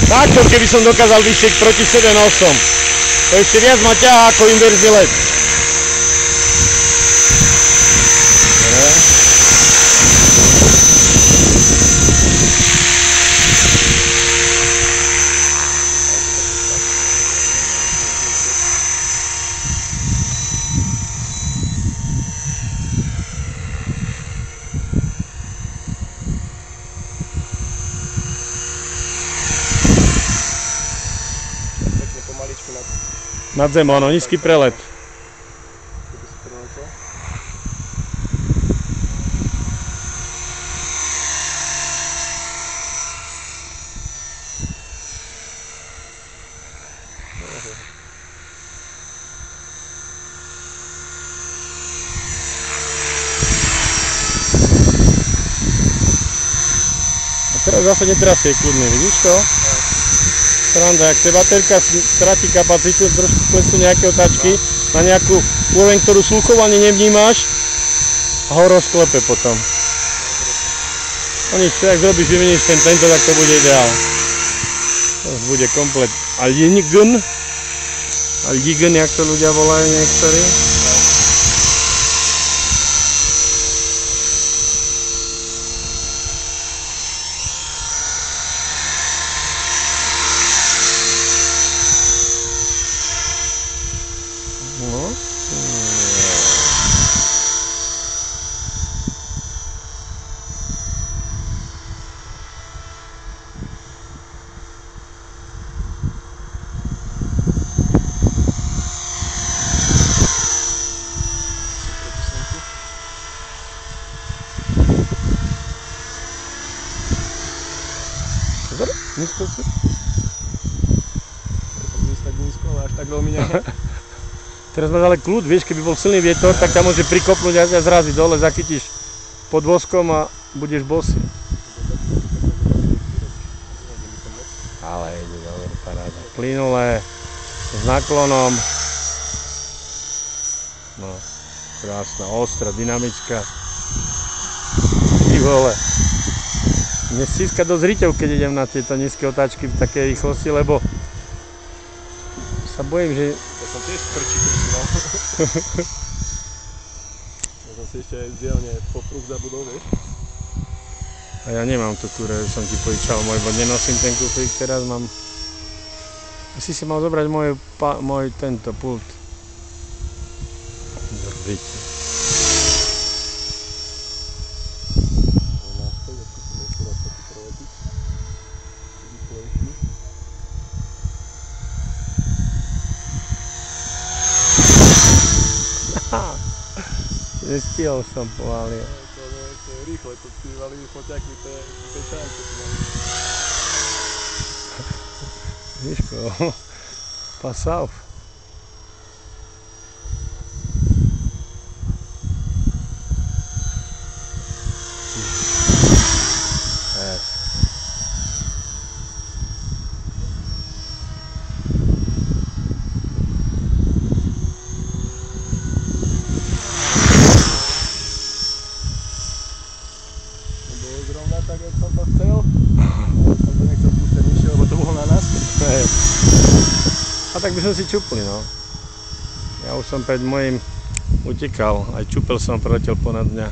Takto, keby som dokázal vyšieť proti sebe nosom. To ešte viac ma ťahá ako inverzný let. Nad zemou, áno, nízky prelet. A teraz zase netrasie, kľudne, vidíš to? Sranda, ak te baterka stratí kapacitu, trošku klesú nejaké otáčky na nejakú úroveň, ktorú sluchovo ani nevnímáš a ho rozklepe potom. No nič, tak zrobíš, vymeníš tento, tak to bude ideál. To bude komplet Aljigen, jak to ľudia volajú niektorí. No. Dobre, nízko si? Tak nízko, ale až tak veľmi nie. Teraz máš ale kľud, vieš, keby bol silný vietor, tak tam môže prikopnúť a zraziť dole, zachytíš pod voskom a budeš bosý. Ale ide dobre, paráda. Plynulé, s naklonom. No, krásna, ostrá, dynamická. Ty vole. Mne stíska dosť ryťov, keď idem na tieto nízke otáčky v takej rýchlosti, lebo sa bojím, že... Ja som tiež prčí no. Ja som si ešte aj zdielne popruh zabudol, vieš? A ja nemám tú túre, som ti požičal môj, bo nenosím ten kufrík, teraz mám... Asi si mal zobrať môj tento pult. Dobrý. Nestihol som pomaly. To je rýchle, to tí mali poťakli, to je pečánky. Víško, pasav. Zrovna tak, jak som to chcel. Som to nechcel púšťať nižšie, lebo to bolo na nás. A tak by som si čupli, no. Ja už som pred mojím utekal, aj čupel som, preletel ponad mňa.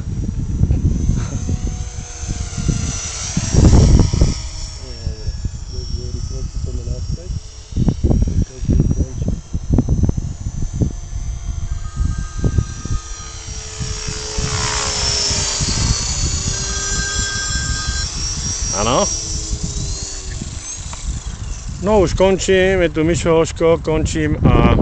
Áno. No už končím, je tu Mišo Hoško, končím a